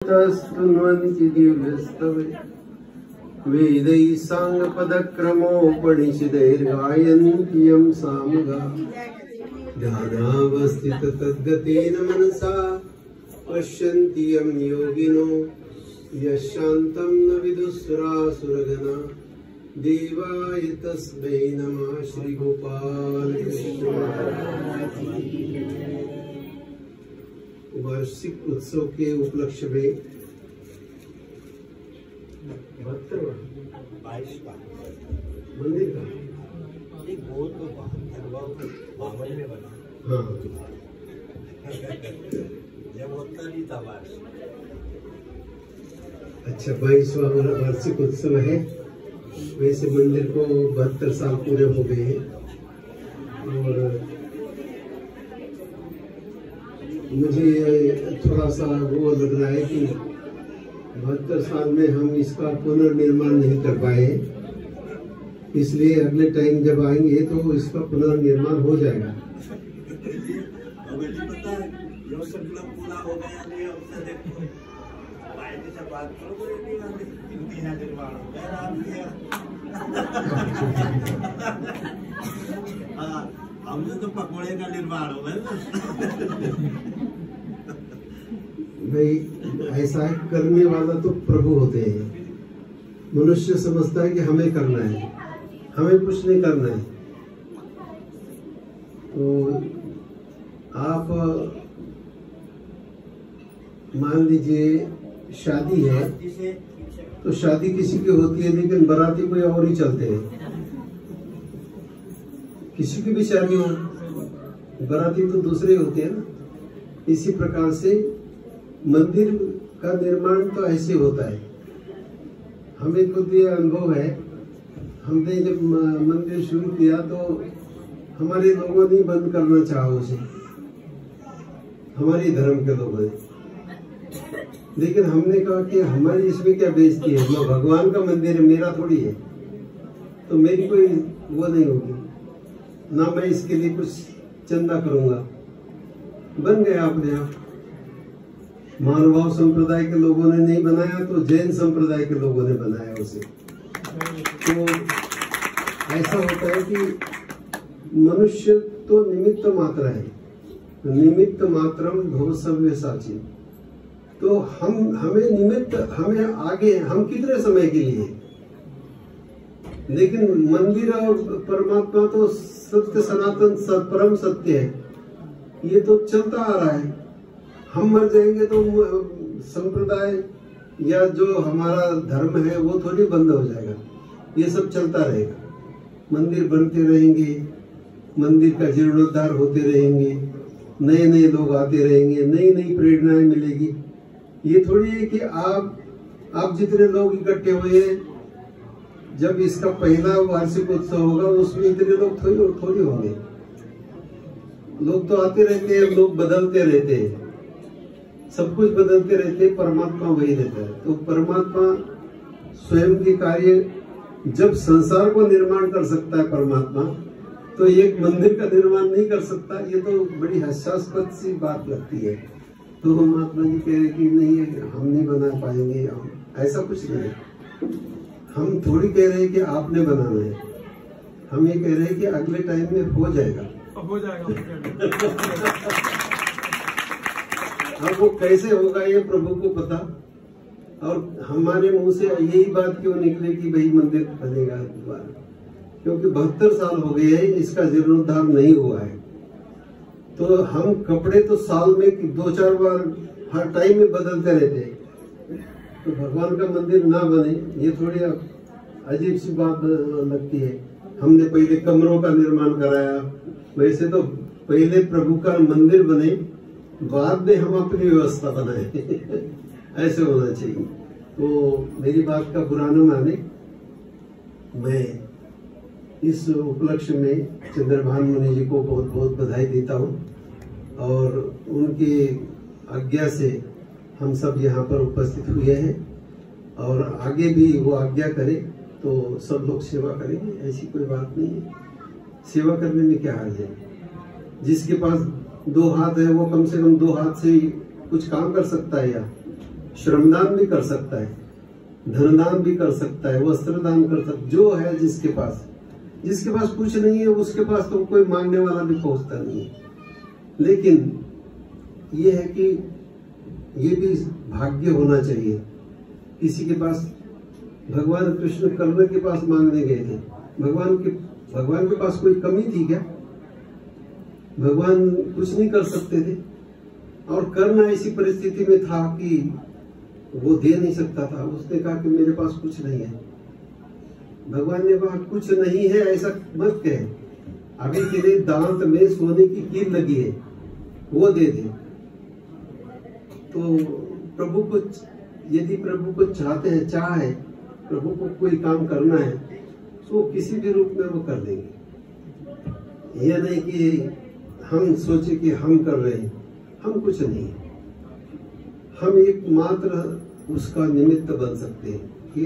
स्तुन्वन्ति दिव्यस्तवे वेदैः साङ्गपदक्रमोपनिषदैर्गायन्ति यं सामगा ध्यानावस्थिततद्गतेन मनसा पश्यन्ति यं योगिनो यशान्तं न विदुःसुरासुरगणा देवाय तस्मै नमः। श्री गोपाल कृष्ण वार्षिक उत्सव के उपलक्ष्य में 22 मंदिर का एक बहुत बावन में बना। हाँ जब होता नहीं था वार्षिक। अच्छा 22वां वार्षिक उत्सव है। वैसे मंदिर को 72 साल पूरे हो गए हैं और मुझे थोड़ा सा वो लग रहा है कि 72 साल में हम इसका पुनर्निर्माण नहीं कर पाए, इसलिए अगले टाइम जब आएंगे तो इसका पुनर्निर्माण हो जाएगा। हमने तो पकौड़े का निर्माण हो गया। भाई ऐसा है, करने वाला तो प्रभु होते हैं। मनुष्य समझता है कि हमें करना है, हमें कुछ नहीं करना है। तो आप मान लीजिए शादी है तो शादी किसी की होती है लेकिन बाराती कोई और ही चलते हैं। किसी की भी शादी हो बाराती तो दूसरे होते हैं ना। इसी प्रकार से मंदिर का निर्माण तो ऐसे होता है। हमें खुद ये अनुभव है। हमने जब मंदिर शुरू किया तो हमारे लोगों ने बंद करना चाहा उसे, हमारे धर्म के लोगों ने। लेकिन हमने कहा कि हमारी इसमें क्या बेइज्जती है, मैं भगवान का मंदिर है, मेरा थोड़ी है, तो मेरी कोई वो नहीं होगी ना, मैं इसके लिए कुछ चंदा करूंगा। बन गया अपने आप। मानव संप्रदाय के लोगों ने नहीं बनाया तो जैन संप्रदाय के लोगों ने बनाया उसे। तो ऐसा होता है कि मनुष्य तो निमित्त मात्र है, निमित्त मात्रम भव सव्यसाची। तो हमें निमित्त, हमें आगे, हम कितने समय के लिए, लेकिन मंदिर और परमात्मा तो सत्य, सनातन परम सत्य है। ये तो चलता आ रहा है। हम मर जाएंगे तो संप्रदाय या जो हमारा धर्म है वो थोड़ी बंद हो जाएगा, ये सब चलता रहेगा। मंदिर बनते रहेंगे, मंदिर का जीर्णोद्धार होते रहेंगे, नए नए लोग आते रहेंगे, नई नई प्रेरणाएं मिलेगी। ये थोड़ी है कि आप जितने लोग इकट्ठे हुए हैं, जब इसका पहला वार्षिक उत्सव होगा उसमें इतने लोग थोड़ी होंगे। लोग तो आते रहते हैं, लोग बदलते रहते हैं, सब कुछ बदलते रहते हैं, परमात्मा वही रहता है। तो परमात्मा स्वयं के कार्य जब संसार को निर्माण कर सकता है परमात्मा, तो एक मंदिर का निर्माण नहीं कर सकता। ये तो बड़ी हास्यास्पद सी बात लगती है। तो महात्मा जी कह रहे कि नहीं हम नहीं बना पाएंगे, ऐसा कुछ नहीं है। हम थोड़ी कह रहे हैं कि आपने बनाना है, हम ये कह रहे हैं कि अगले टाइम में हो जाएगा। अब वो कैसे होगा ये प्रभु को पता। और हमारे मुंह से यही बात क्यों निकले कि भाई मंदिर बनेगा दोबारा, क्योंकि 72 साल हो गए हैं, इसका जीर्णोद्धार नहीं हुआ है। तो हम कपड़े तो साल में 2-4 बार हर टाइम में बदलते रहते हैं। तो भगवान का मंदिर ना बने ये थोड़ी अजीब सी बात लगती है। हमने पहले कमरों का निर्माण कराया, वैसे तो पहले प्रभु का मंदिर बने, बाद में हम अपनी व्यवस्था बनाए। ऐसे होना चाहिए। तो मेरी बात का बुरा न माने। मैं इस उपलक्ष्य में चंद्रभान मुनि जी को बहुत बहुत बधाई देता हूँ और उनकी आज्ञा से हम सब यहाँ पर उपस्थित हुए हैं और आगे भी वो आज्ञा करे तो सब लोग सेवा करेंगे। ऐसी कोई बात नहीं है, सेवा करने में क्या हर्ज है। जिसके पास 2 हाथ है वो कम से कम 2 हाथ से कुछ काम कर सकता है। या श्रमदान भी कर सकता है, धनदान भी कर सकता है, वस्त्र दान कर सकता है, जो है जिसके पास कुछ नहीं है उसके पास तो कोई मांगने वाला भी पहुंचता नहीं है। लेकिन ये है कि ये भी भाग्य होना चाहिए। किसी के पास भगवान कृष्ण कल्व के पास मांगने गए थे, भगवान के पास कोई कमी थी क्या? भगवान कुछ नहीं कर सकते थे, और करना ऐसी परिस्थिति में था कि वो दे नहीं सकता था। उसने कहा कि मेरे पास कुछ नहीं है। भगवान ने कहा कुछ नहीं है ऐसा मत कहे, अभी तेरे दांत में सोने की कील लगी है, वो दे दे। तो प्रभु को, यदि प्रभु को चाहते हैं, चाहे प्रभु को कोई काम करना है तो किसी भी रूप में वो कर देंगे। यह नहीं कि हम सोचे कि हम कर रहे हैं, हम कुछ नहीं है, हम एकमात्र उसका निमित्त बन सकते हैं। कि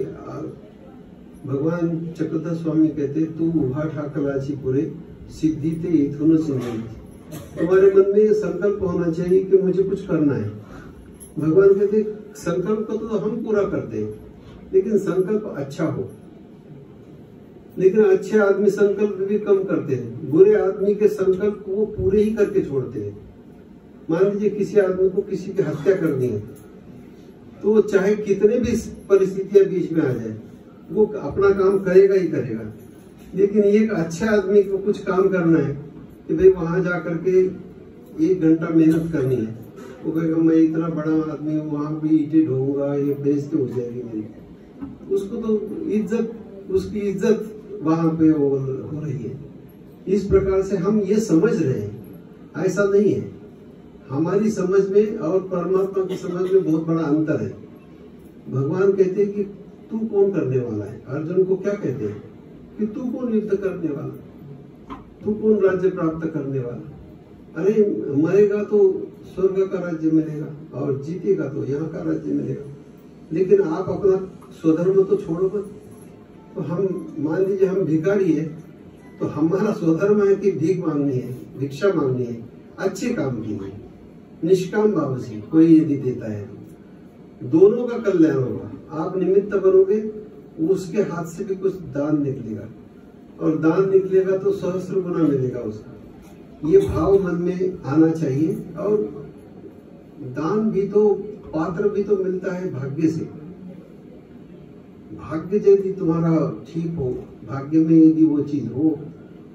भगवान चक्रधर स्वामी कहते, तू उभा ठाकराची पुरे सिद्धि ते इथुन सिंह। तुम्हारे मन में ये संकल्प होना चाहिए कि मुझे कुछ करना है। भगवान कहते संकल्प को तो हम पूरा करते हैं, लेकिन संकल्प अच्छा हो। लेकिन अच्छे आदमी संकल्प भी कम करते हैं, बुरे आदमी के संकल्प वो पूरे ही करके छोड़ते हैं। मान लीजिए किसी आदमी को किसी की हत्या करनी है, तो चाहे कितने भी परिस्थितियां बीच में आ जाए, वो अपना काम करेगा ही करेगा। लेकिन एक अच्छे आदमी को कुछ काम करना है कि भाई वहां जाकर के 1 घंटा मेहनत करनी है, वो कहेगा मैं इतना बड़ा आदमी हूँ, वहां भी ईंटें ढोऊंगा, ये बेइज्जती हो जाएगी मेरी। उसको तो इज्जत, उसकी इज्जत वहां पे हो रही है। इस प्रकार से हम ये समझ रहे हैं, ऐसा नहीं है। हमारी समझ में और परमात्मा की समझ में बहुत बड़ा अंतर है। भगवान कहते हैं कि तू कौन करने वाला है। अर्जुन को क्या कहते हैं कि तू कौन युद्ध करने वाला, तू कौन राज्य प्राप्त करने वाला। अरे मरेगा तो स्वर्ग का राज्य मिलेगा और जीतेगा तो यहाँ का राज्य मिलेगा। लेकिन आप अपना स्वधर्म तो छोड़ो मत। तो हम मान लीजिए हम भिखारी है, तो हमारा स्वधर्म है कि भीख मांगनी है, भिक्षा मांगनी है, अच्छे काम की है, निष्काम भाव से कोई यदि देता है, दोनों का कल्याण होगा। आप निमित्त बनोगे, उसके हाथ से भी कुछ दान निकलेगा, और दान निकलेगा तो सहस्र गुना मिलेगा उसका। ये भाव मन में आना चाहिए। और दान भी तो, पात्र भी तो मिलता है भाग्य से। भाग्य यदि तुम्हारा ठीक हो, भाग्य में यदि वो चीज हो,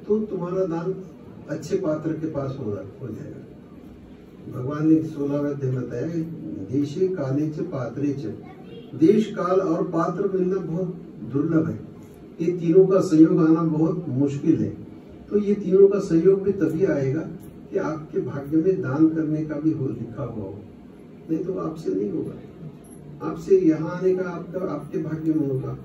तो तुम्हारा दान अच्छे पात्र के पास हो जाएगा। भगवान ने 16वें अध्याय में बताया, देशे काले च पात्रे च। देश, काल और पात्र मिलना बहुत दुर्लभ है। ये तीनों का संयोग आना बहुत मुश्किल है। तो ये तीनों का संयोग भी तभी आएगा कि आपके भाग्य में दान करने का भी लिखा हुआ हो, नहीं तो आपसे नहीं होगा। आपसे यहाँ आने का आपके भाग्य में होगा,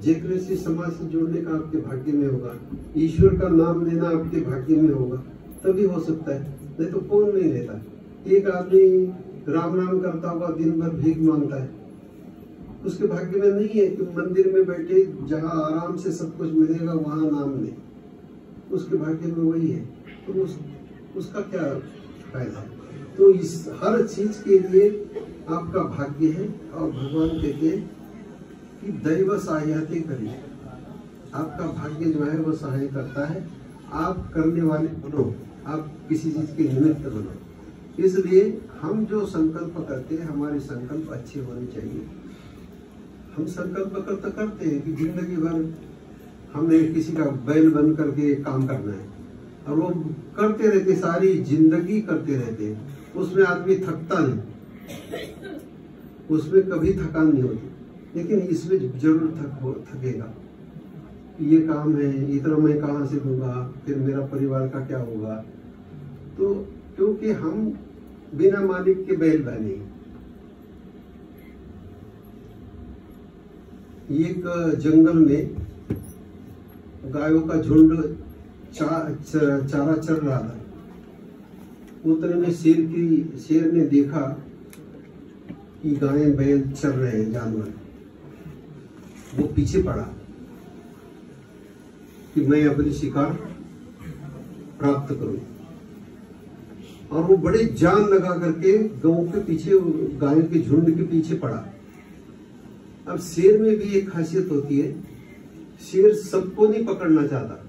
जेक्रेसी समाज से जोड़ने का आपके भाग्य में होगा, ईश्वर का नाम लेना आपके भाग्य में होगा, तभी हो सकता है, नहीं तो कौन नहीं लेता। एक आदमी राम नाम करता होगा, दिन भर भीख मांगता है, उसके भाग्य में नहीं है कि मंदिर में बैठे जहाँ आराम से सब कुछ मिलेगा वहां नाम ले, उसके भाग्य में वही है, तो उसका क्या फायदा है। तो इस हर चीज के लिए आपका भाग्य है। और भगवान कहते हैं कि दैव सहायते करिए, आपका भाग्य जो है वो सहाय करता है। आप करने वाले बनो, आप किसी चीज के निमित्त बनो। इसलिए हम जो संकल्प करते हैं, हमारे संकल्प अच्छे होने चाहिए। हम संकल्प करते हैं कि जिंदगी भर हमें किसी का बैल बन करके काम करना है, और वो करते रहते, सारी जिंदगी करते रहते हैं। उसमें आदमी थकता नहीं, उसमें कभी थकान नहीं होती। लेकिन इसमें जरूर थकेगा। ये काम है, इतना मैं कहाँ से दूंगा, फिर मेरा परिवार का क्या होगा। तो क्योंकि हम बिना मालिक के बैल बने। एक जंगल में गायों का झुंड चारा चर रहा था। उतने में शेर ने देखा कि गायें बैल चर रहे हैं, जानवर। वो पीछे पड़ा कि मैं अपनी शिकार प्राप्त करूं। और वो बड़े जान लगा करके गऊ के पीछे, गायों के झुंड के पीछे पड़ा। अब शेर में भी एक खासियत होती है, शेर सबको नहीं पकड़ना चाहता।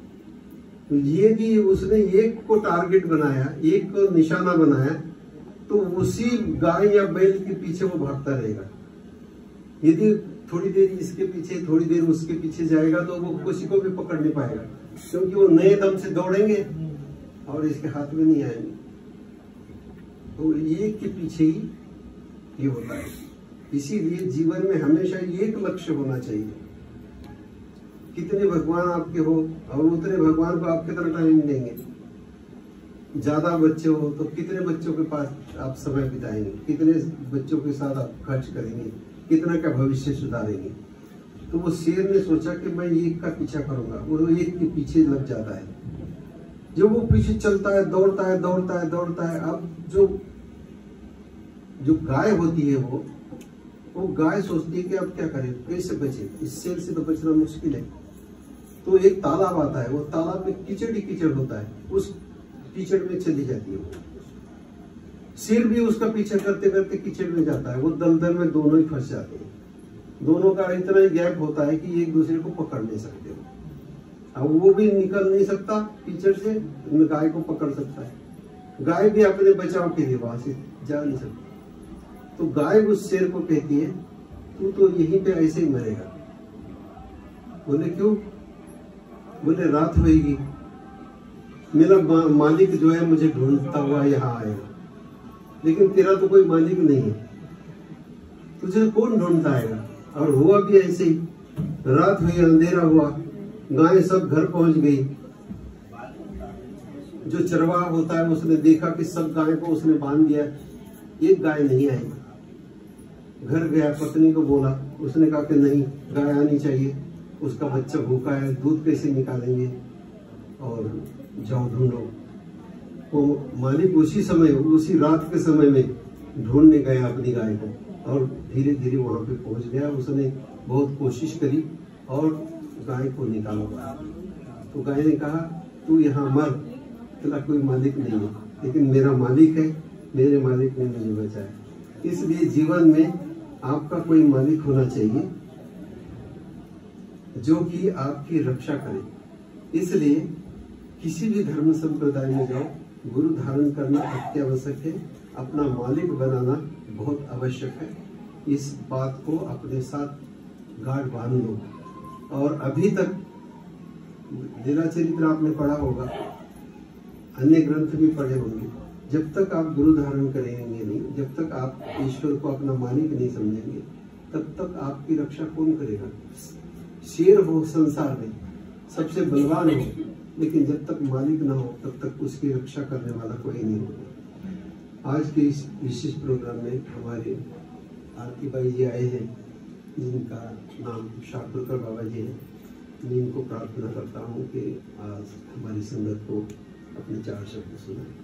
ये भी उसने एक को टारगेट बनाया, एक को निशाना बनाया, तो उसी गाय या बैल के पीछे वो भागता रहेगा। यदि थोड़ी देर इसके पीछे, थोड़ी देर उसके पीछे जाएगा तो वो किसी को भी पकड़ नहीं पाएगा, क्योंकि वो नए दम से दौड़ेंगे और इसके हाथ में नहीं आएंगे। तो एक के पीछे ही ये होता है। इसीलिए जीवन में हमेशा एक लक्ष्य होना चाहिए। कितने भगवान आपके हो और उतने भगवान को आप कितना टाइम देंगे। ज्यादा बच्चे हो तो कितने बच्चों के पास आप समय बिताएंगे, कितने बच्चों के साथ आप खर्च करेंगे, कितना का भविष्य सुधारेंगे। तो वो शेर ने सोचा कि मैं एक का पीछा करूंगा, वो एक के पीछे लग जाता है। जब वो पीछे चलता है, दौड़ता है, दौड़ता है, दौड़ता है, अब जो गाय होती है वो गाय सोचती है कि अब क्या करें, कैसे बचे, इस शेर से तो बचना मुश्किल है। तो एक तालाब आता है, वो तालाब में कीचड़ ही कीचड़ होता है, उस कीचड़ में चली जाती है वो। शेर भी उसका पीछा करते करते कीचड़ में जाता है, वो दलदल में दोनों ही फंस जाते हैं। दोनों का इतना ही गैप होता है कि एक दूसरे को पकड़ नहीं सकते हो। अब वो भी निकल नहीं सकता कीचड़ से, गाय को पकड़ सकता है। गाय भी अपने बचाव के लिए वहां से जा नहीं सकती। तो गाय उस शेर को कहती है, तू तो यहीं पे ऐसे ही मरेगा। बोले क्यों? बोले रात होएगी, मेरा मालिक जो है मुझे ढूंढता हुआ यहाँ आएगा, लेकिन तेरा तो कोई मालिक नहीं है, तुझे कौन ढूंढता आएगा। और हुआ भी ऐसे ही। रात हुई, अंधेरा हुआ, गाय सब घर पहुंच गई। जो चरवाहा होता है उसने देखा कि सब गाय को उसने बांध दिया, एक गाय नहीं आई। घर गया, पत्नी को बोला, उसने कहा कि नहीं, गाय आनी चाहिए, उसका बच्चा भूखा है, दूध कैसे निकालेंगे, और जाओ ढूंढो। वो मालिक उसी समय, उसी रात के समय में ढूंढने गया अपनी गाय को, और धीरे धीरे वहां पे पहुंच गया। उसने बहुत कोशिश करी और गाय को निकाला। तो गाय ने कहा, तू यहाँ मर, तेरा कोई मालिक नहीं है, लेकिन मेरा मालिक है, मेरे मालिक ने मुझे बचाया। इसलिए जीवन में आपका कोई मालिक होना चाहिए जो कि आपकी रक्षा करे। इसलिए किसी भी धर्म संप्रदाय में जाओ, गुरु धारण करना अत्यावश्यक है, अपना मालिक बनाना बहुत आवश्यक है। इस बात को अपने साथ गाढ़ बांध लो। और अभी तक लीला चरित्र आपने पढ़ा होगा, अन्य ग्रंथ भी पढ़े होंगे। जब तक आप गुरु धारण करेंगे नहीं, जब तक आप ईश्वर को अपना मालिक नहीं समझेंगे, तब तक आपकी रक्षा कौन करेगा। शेर हो संसार में, सबसे बलवान हो, लेकिन जब तक मालिक ना हो तब तक उसकी रक्षा करने वाला कोई नहीं होगा। आज के इस विशेष प्रोग्राम में हमारे आरती बाई जी आए हैं, जिनका नाम शाकुरकर बाबा जी है। मैं इनको प्रार्थना करता हूँ कि आज हमारी संगत को अपने 4 शब्द सुनाएं।